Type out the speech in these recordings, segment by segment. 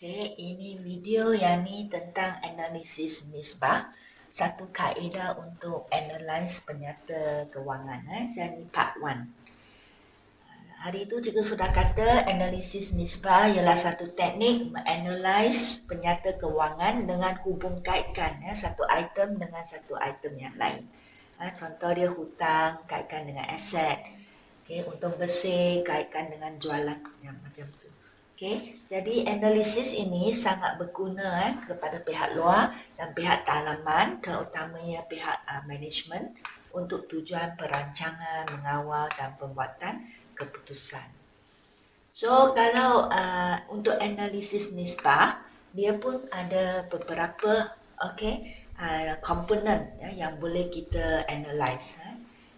Okey, ini video yang ni tentang analisis nisbah. Satu kaedah untuk analyze penyata kewangan. Jadi part 1. Hari itu cikgu sudah kata analisis nisbah ialah satu teknik menganalize penyata kewangan dengan hubung kaitkan satu item dengan satu item yang lain. Contoh dia hutang kaitkan dengan aset. Okay, untung bersih kaitkan dengan jualan yang macam tu. Okay, jadi analisis ini sangat berguna kepada pihak luar dan pihak dalaman, terutamanya pihak management untuk tujuan perancangan, mengawal dan pembuatan keputusan. So kalau untuk analisis nisbah, dia pun ada beberapa komponen yang boleh kita analyze.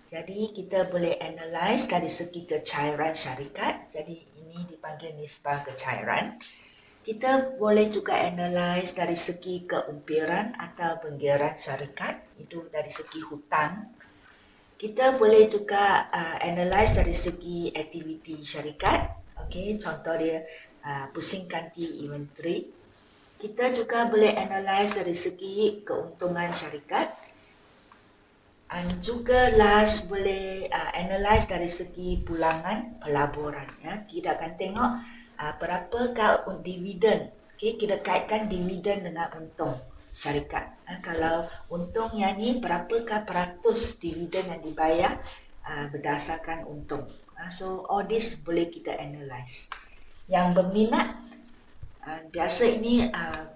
Jadi kita boleh analyze dari segi kecairan syarikat. Jadi ini dipanggil nisbah kecairan. Kita boleh juga analyze dari segi keumpiran atau penggiran syarikat. Itu dari segi hutang. Kita boleh juga analyze dari segi aktiviti syarikat. Okay, contoh dia pusing ganti inventory. Kita juga boleh analyze dari segi keuntungan syarikat. Dan juga last boleh analyze dari segi pulangan pelaburan. Kita akan tengok berapakah dividen. Okay, kita kaitkan dividen dengan untung syarikat. Kalau untungnya ni berapakah peratus dividen yang dibayar berdasarkan untung. So all this boleh kita analyze. Yang berminat biasa ini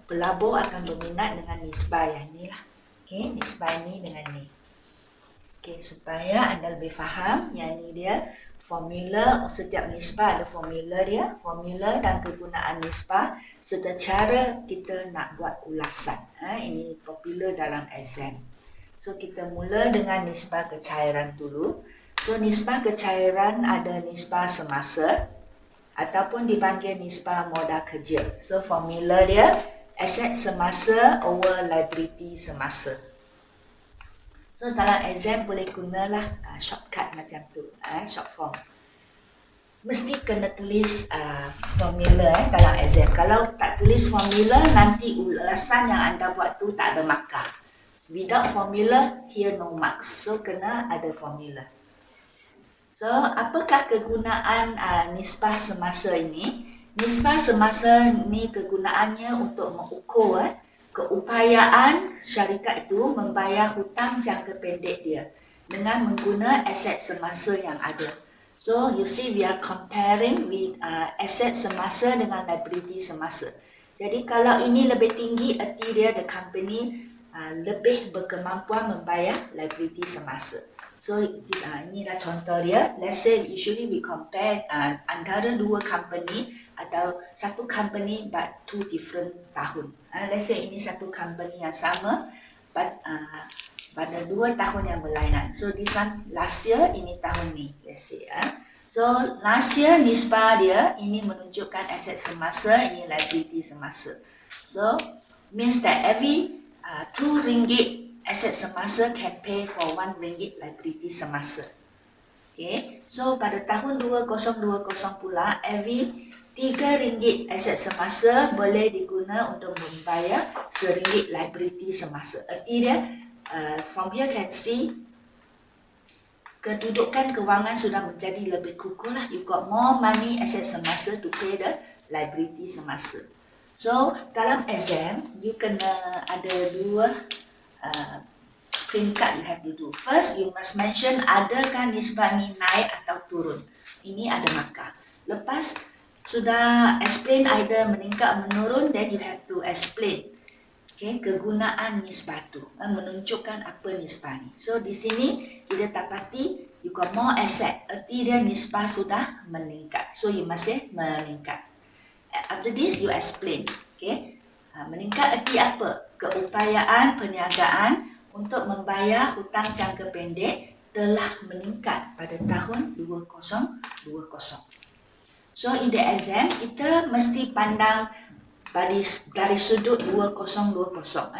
pelabur akan berminat dengan nisbah yang ni lah. Okay, nisbah ni dengan ni. Okay, supaya anda lebih faham yang ni dia formula. Setiap nisbah ada formula dia, formula dan kegunaan nisbah serta cara kita nak buat ulasan. Ini popular dalam exam. So kita mula dengan nisbah kecairan dulu. So nisbah kecairan ada nisbah semasa ataupun dipanggil nisbah modal kerja. So formula dia aset semasa over liability semasa. So dalam exam boleh gunalah shortcut macam tu, short form. Mesti kena tulis formula dalam exam. Kalau tak tulis formula, nanti ulasan yang anda buat tu tak ada markah. Without formula, here no marks. So kena ada formula. So apakah kegunaan nisbah semasa ini? Nisbah semasa ni kegunaannya untuk mengukur keupayaan syarikat itu membayar hutang jangka pendek dia dengan menggunakan aset semasa yang ada. So you see we are comparing with aset semasa dengan liability semasa. Jadi kalau ini lebih tinggi, erti dia the company lebih berkemampuan membayar liability semasa. So inilah contoh dia. Let's say usually we compare antara dua company atau satu company but two different tahun. Let's say ini satu company yang sama but pada 2 tahun yang berlainan. So this one last year, ini tahun ni. Let's say so last year nisbah dia ini menunjukkan aset semasa, ini liability semasa. So means that every RM2 aset semasa can pay for RM1 liability semasa. Okay, so pada tahun 2020 pula, every RM3 aset semasa boleh diguna untuk membayar RM1 liability semasa. Arti dia, from here can see, kedudukan kewangan sudah menjadi lebih kukuh lah. You got more money aset semasa to pay the liability semasa. So dalam exam, you kena ada dua peringkat you have to do. First, you must mention adakah nisbah ni naik atau turun. Ini ada markah. Lepas sudah explain either meningkat menurun, then you have to explain kegunaan nisbah tu, menunjukkan apa nisbah ni. So di sini kita dapati you got more asset, erti dia nisbah sudah meningkat. So you must say meningkat. After this you explain. Meningkat erti apa? Keupayaan perniagaan untuk membayar hutang jangka pendek telah meningkat pada tahun 2020. So in the exam, kita mesti pandang dari sudut 2020.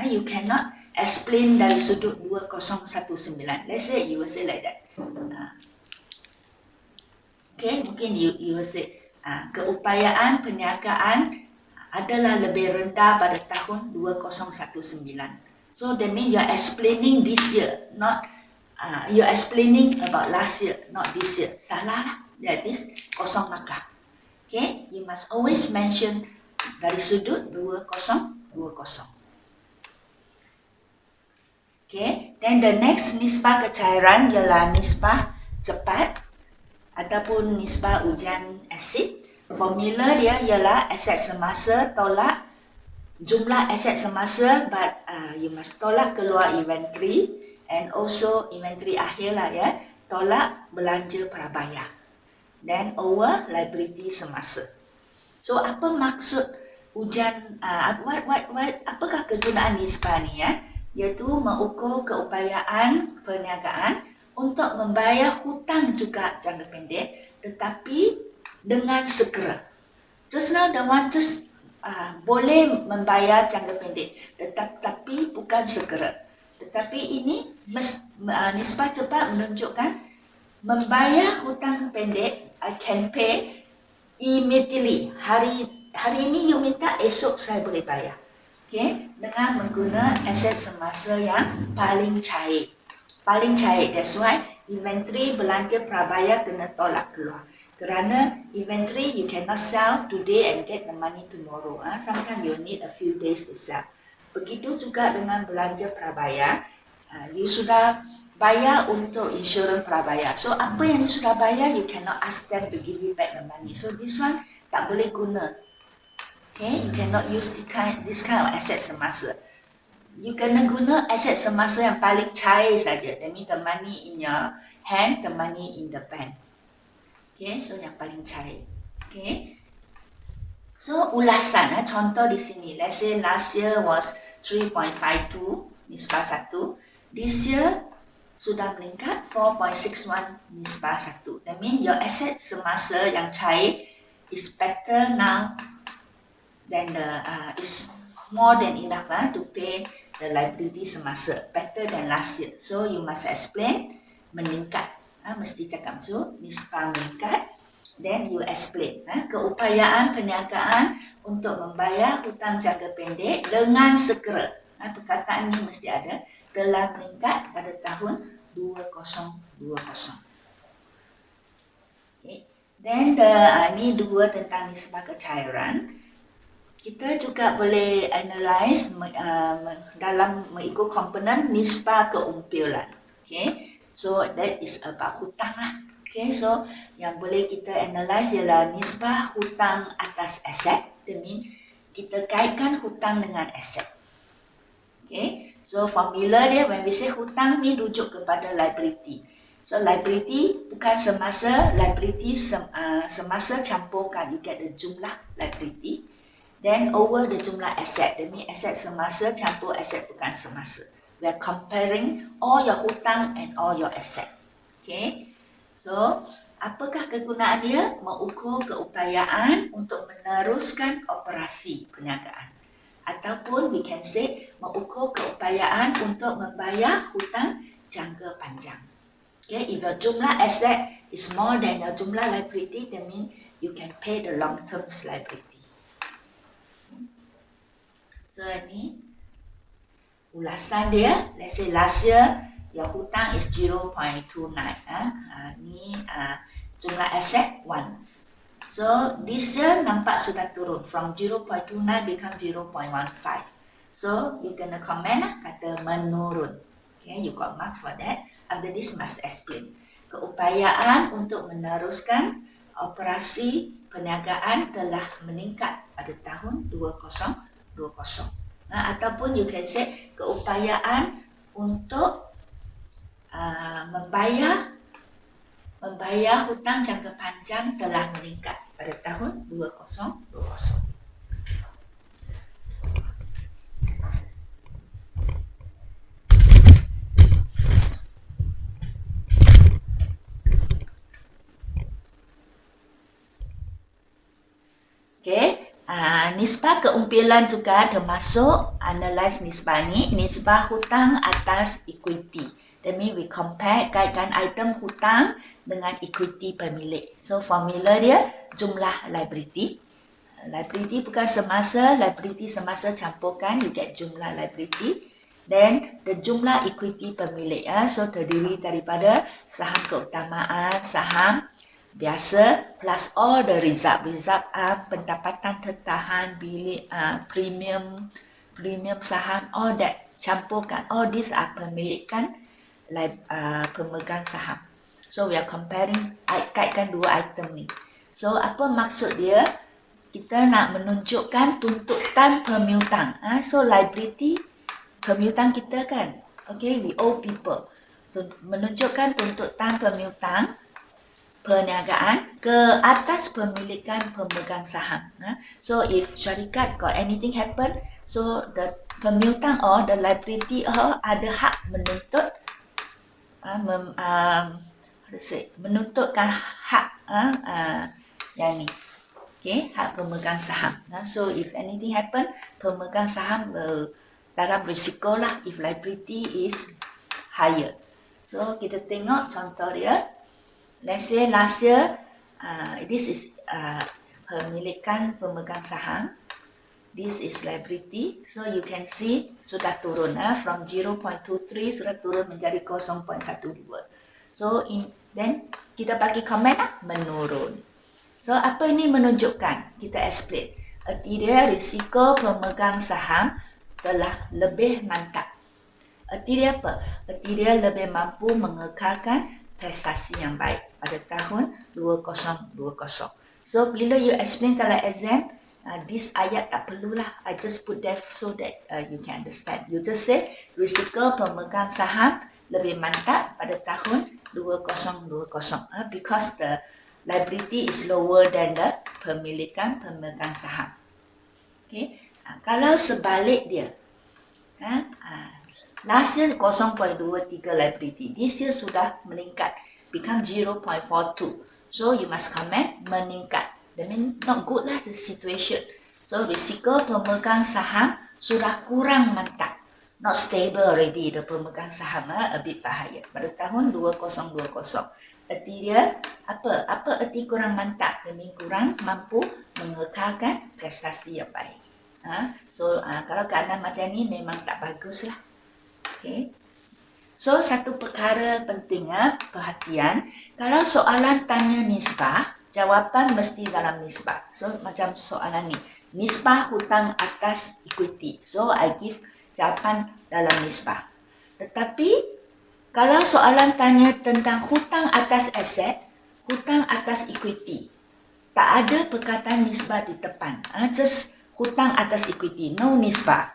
You cannot explain dari sudut 2019. Let's say you will say like that. Mungkin you will say keupayaan perniagaan adalah lebih rendah pada tahun 2019. So that means you are explaining this year, not you are explaining about last year, not this year. Salah lah. That is kosong markah. Okay, you must always mention dari sudut 2020. Okay, then the next nisbah kecairan ialah nisbah cepat ataupun nisbah hujan asid. Formula dia ialah aset semasa tolak jumlah aset semasa, but you must tolak keluar inventory and also inventory akhir lah ya, tolak belanja prabayar dan over liability semasa. So apa maksud hujan, apakah kegunaan nisbah ni ya? Iaitu mengukur keupayaan perniagaan untuk membayar hutang juga jangka pendek tetapi dengan segera. Just now the one just boleh membayar jangka pendek tetapi bukan segera. Tetapi ini nisbah cepat menunjukkan membayar hutang pendek, I can pay immediately. Hari ini you minta, esok saya boleh bayar. Okay, dengan menggunakan aset semasa yang paling cair. Paling cair, that's why inventory belanja prabayar kena tolak keluar. Kerana inventory you cannot sell today and get the money tomorrow. Sometimes you need a few days to sell. Begitu juga dengan belanja prabayar, you sudah bayar untuk insurans prabayar. So apa yang you sudah bayar, you cannot ask them to give you back the money. So this one tak boleh guna. Okay, you cannot use this kind of asset semasa. You kena guna aset semasa yang paling cair saja. That means the money in your hand, the money in the bank. Okay, so yang paling cair. Okay, so ulasan, contoh di sini. Let's say last year was 3.52 nisbah 1. This year sudah meningkat 4.61 nisbah 1. That means your asset semasa yang cair is better now than is more than enough to pay the liability semasa, better than last year. So you must explain meningkat. Mesti cakap tu nisbah meningkat. Then you explain keupayaan perniagaan untuk membayar hutang jangka pendek dengan segera. Perkataan ini mesti ada, telah meningkat pada tahun 2020. Okay. Then ini dua tentang nisbah kecairan. Kita juga boleh analyze dalam mengikut komponen nisbah keumpilan. Okay, so that is about hutang lah. Okay, so yang boleh kita analyze ialah nisbah hutang atas aset. That means kita kaitkan hutang dengan aset. Okay, so formula dia when we say hutang ni rujuk kepada liability. So liability bukan semasa, liability semasa campurkan, you get the jumlah liability. Then over the jumlah aset, that means aset semasa campur aset bukan semasa. We are comparing all your hutang and all your asset. Okay, so apakah kegunaan dia? Mengukur keupayaan untuk meneruskan operasi perniagaan. Ataupun we can say mengukur keupayaan untuk membayar hutang jangka panjang. Okay, if your jumlah asset is more than your jumlah liability, that means you can pay the long-term liability. So ini ulasan dia. Let's say last year your hutang is 0.29. Ini jumlah aset 1. So this year nampak sudah turun from 0.29 become 0.15. So you gonna comment kata menurun. Okay, you got marks for that. After this must explain. Keupayaan untuk meneruskan operasi perniagaan telah meningkat pada tahun 2020. Ataupun you can say keupayaan untuk membayar hutang jangka panjang telah meningkat pada tahun 2020. Okay. Nisbah keumpilan juga termasuk analyze nisbah ni, nisbah hutang atas equity. That means we compare, kaitkan item hutang dengan equity pemilik. So formula dia jumlah liability. liability bukan semasa, liability semasa campurkan, you get jumlah liability. Then the jumlah equity pemilik, so terdiri daripada saham keutamaan, saham biasa plus all the reserve. Reserve pendapatan tertahan, bilik, premium saham, all that campurkan. All these are pemilikan pemegang saham. So we are comparing, kaitkan dua item ni. So apa maksud dia? Kita nak menunjukkan tuntutan pemiutang. So liability pemiutang kita kan. Okay, we owe people. Menunjukkan tuntutan pemiutang perniagaan ke atas pemilikan pemegang saham. So if syarikat got anything happen, so the pemiutang or the liability ada hak menuntut menuntutkan hak yang ni. Okay, hak pemegang saham. So if anything happen, pemegang saham dalam risiko lah if liability is higher. So kita tengok contoh dia. Let's say last year, this is pemilikan pemegang saham. This is liability. So you can see sudah turun from 0.23 sudah turun menjadi 0.12. So then kita bagi komen menurun. So apa ini menunjukkan? Kita explain. Erti dia risiko pemegang saham telah lebih mantap. Erti dia apa? Erti dia lebih mampu mengekalkan prestasi yang baik pada tahun 2020. So bila you explain dalam exam, this ayat tak perlulah. I just put that so that you can understand. You just say risiko pemegang saham lebih mantap pada tahun 2020 because the liability is lower than the pemilikan pemegang saham. Okay. Kalau sebalik dia, last year 0.23 liability, this year sudah meningkat, become 0.42. So you must comment meningkat. That means not good lah the situation. So risiko pemegang saham sudah kurang mantap, not stable already. The pemegang saham a bit bahaya pada tahun 2020. Erti dia apa? Apa erti kurang mantap? That means kurang mampu mengekalkan prestasi yang baik. So kalau keadaan macam ni memang tak bagus lah. Okay. So satu perkara penting perhatian, kalau soalan tanya nisbah, jawapan mesti dalam nisbah. So macam soalan ni, nisbah hutang atas equity. So I give jawapan dalam nisbah. Tetapi kalau soalan tanya tentang hutang atas aset, hutang atas equity, tak ada perkataan nisbah di depan. Just hutang atas equity, no nisbah.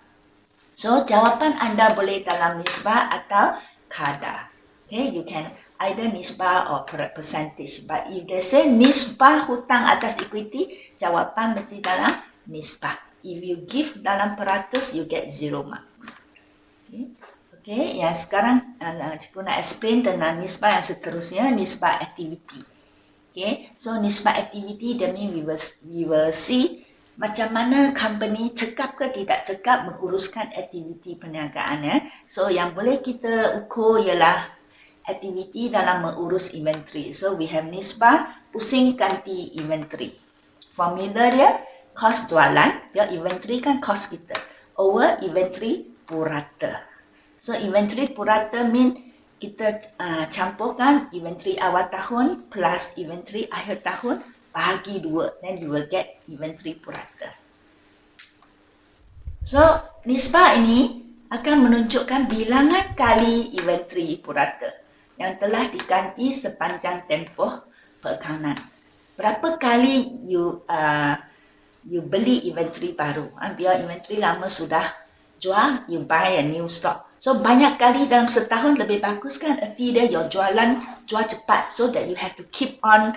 So jawapan anda boleh dalam nisbah atau kadar. Okay, you can either nisbah or percentage. But if they say nisbah hutang atas equity, jawapan mesti dalam nisbah. If you give dalam peratus, you get 0 marks. Okay, yang sekarang cikgu nak explain tentang nisbah yang seterusnya, nisbah activity. Okay, so nisbah activity, that means we will see macam mana company cekap ke tidak cekap menguruskan aktiviti perniagaan. So yang boleh kita ukur ialah aktiviti dalam mengurus inventory. So we have nisbah pusing ganti inventory. Formula dia kos jualan, biar inventory kan kos kita, over inventory purata. So inventory purata mean kita campurkan inventory awal tahun plus inventory akhir tahun, bahagi 2, then you will get inventory purata. So nisbah ini akan menunjukkan bilangan kali inventory purata yang telah diganti sepanjang tempoh perakaunan. Berapa kali you beli inventory baru? Biar inventory lama sudah jual, you buy a new stock. So banyak kali dalam setahun lebih bagus kan? Erti dia your jual cepat, so that you have to keep on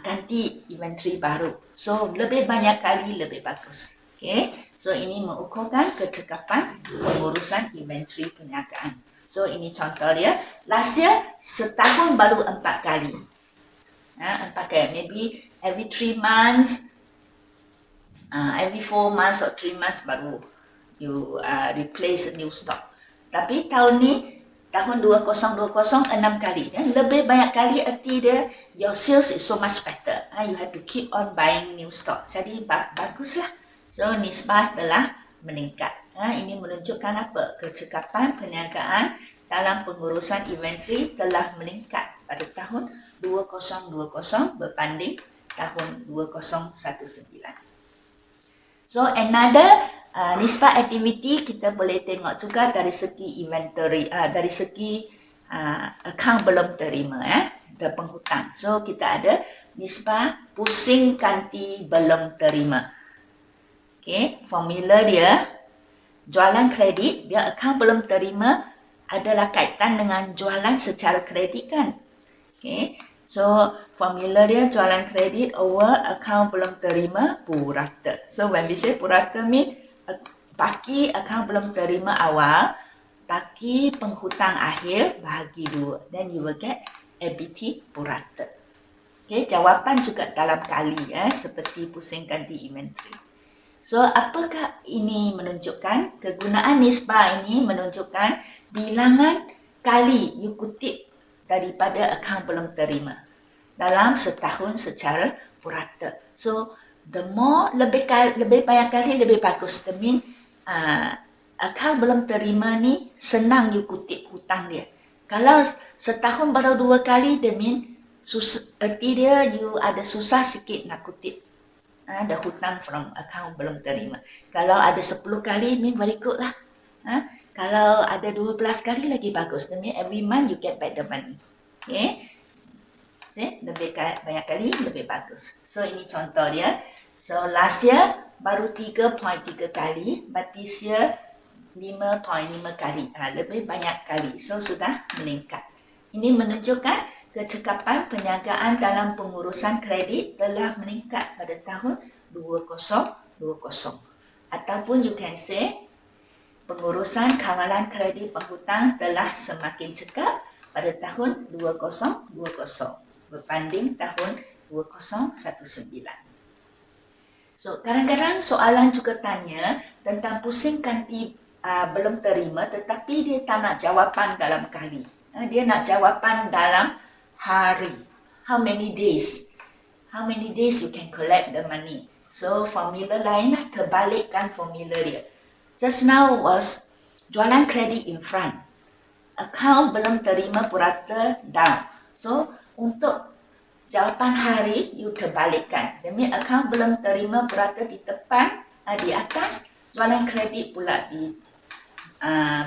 ganti inventory baru. So lebih banyak kali lebih bagus. Okay, so ini mengukurkan kecekapan pengurusan inventory perniagaan. So ini contoh dia. Last year setahun baru 4 kali. 4 kali, maybe every 3 months, every 4 months or 3 months baru you replace a new stock. Tapi tahun ni tahun 2020 6 kali. Lebih banyak kali erti dia, your sales is so much better. You have to keep on buying new stock. Jadi baguslah. So nisbah telah meningkat. Ini menunjukkan apa? Kecekapan perniagaan dalam pengurusan inventory telah meningkat pada tahun 2020 berbanding tahun 2019. So another nisbah aktiviti kita boleh tengok juga dari segi inventory, dari segi akaun belum terima dan penghutang. So kita ada nisbah pusing kanti belum terima. Okay, formula dia jualan kredit, biar akaun belum terima adalah kaitan dengan jualan secara kredit kan. Okay, so formula dia jualan kredit over akaun belum terima purata. So when we say purata mean baki akaun belum terima awal, baki penghutang akhir bahagi 2. Then you will get EBT purata. Okay, jawapan juga dalam kali seperti pusing ganti inventory. So apakah ini menunjukkan? Kegunaan nisbah ini menunjukkan bilangan kali you kutip daripada akaun belum terima dalam setahun secara purata. So the more lebih banyak kali lebih bagus. That mean akaun belum terima ni senang you kutip hutang dia. Kalau setahun baru 2 kali, that mean erti dia you ada susah sikit nak kutip ada hutang from akaun belum terima. Kalau ada 10 kali, mean very good lah. Kalau ada 12 kali lagi bagus. That mean every month you get back the money. Okay. Lebih banyak kali lebih bagus. So ini contoh dia. So last year baru 3.3 kali, but this year 5.5 kali. Lebih banyak kali. So sudah meningkat. Ini menunjukkan kecekapan perniagaan dalam pengurusan kredit telah meningkat pada tahun 2020. Ataupun you can say pengurusan kawalan kredit penghutang telah semakin cekap pada tahun 2020 berbanding tahun 2019. So kadang-kadang soalan juga tanya tentang pusing kanti belum terima tetapi dia tak nak jawapan dalam kali. Dia nak jawapan dalam hari. How many days? How many days you can collect the money? So formula lain lah, terbalikkan formula dia. Just now was jualan kredit in front. Akaun belum terima purata down. So untuk jawapan hari, you terbalikkan. Demi akaun belum terima purata di depan, di atas, jualan kredit pula di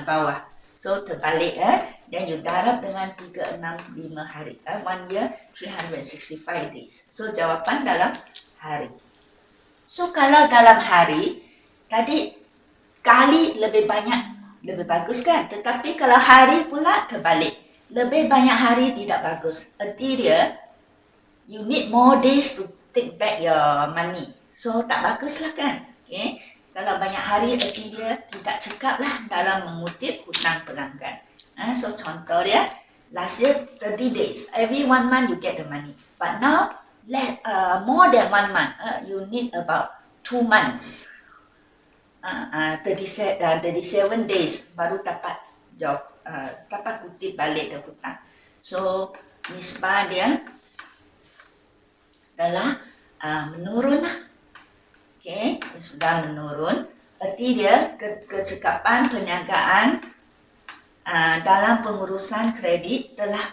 bawah. So terbalik then you darab dengan 365 hari. 1 year 365 days. So jawapan dalam hari. So kalau dalam hari, tadi kali lebih banyak, lebih bagus kan? Tetapi kalau hari pula terbalik. Lebih banyak hari tidak bagus. Erti dia, you need more days to take back your money. So tak baguslah kan? Okay? Kalau banyak hari, erti dia tidak cekap lah dalam mengutip hutang pelanggan. So contoh dia, last year 30 days. Every 1 month you get the money. But now, more than 1 month. You need about 2 months. 37 days baru dapat job, dapat kutip balik the hutang. So nisbah dia telah menurun lah. Okay, sudah menurun. Erti dia kecekapan perniagaan dalam pengurusan kredit telah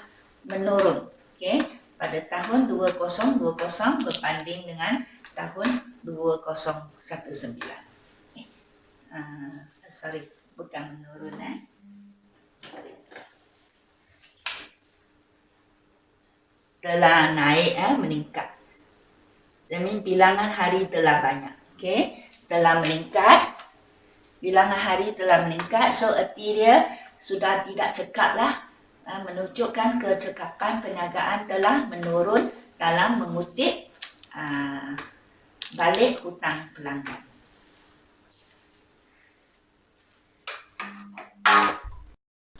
menurun. Okay, pada tahun 2020 berbanding dengan tahun 2019. Sorry, bukan menurun sorry. Telah naik meningkat. Demi bilangan hari telah banyak. Okay, telah meningkat. Bilangan hari telah meningkat. So erti dia sudah tidak cekap lah. Menunjukkan kecekapan perniagaan telah menurun dalam mengutip balik hutang pelanggan.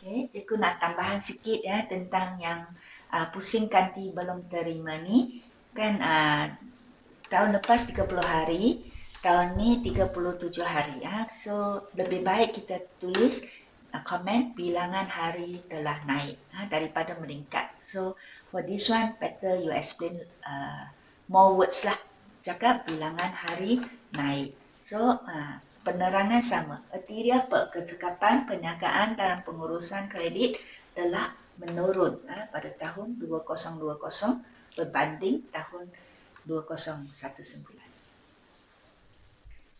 Okay, cikgu nak tambahan sikit tentang yang pusing kanti belum terima ni. Kan tahun lepas 30 hari, tahun ni 37 hari. So lebih baik kita tulis komen bilangan hari telah naik daripada meningkat. So for this one better you explain more words lah. Cakap bilangan hari naik. So penerangan sama. Erti dia apa? Kecekapan perniagaan dalam pengurusan kredit telah menurun pada tahun 2020 berbanding tahun 2019.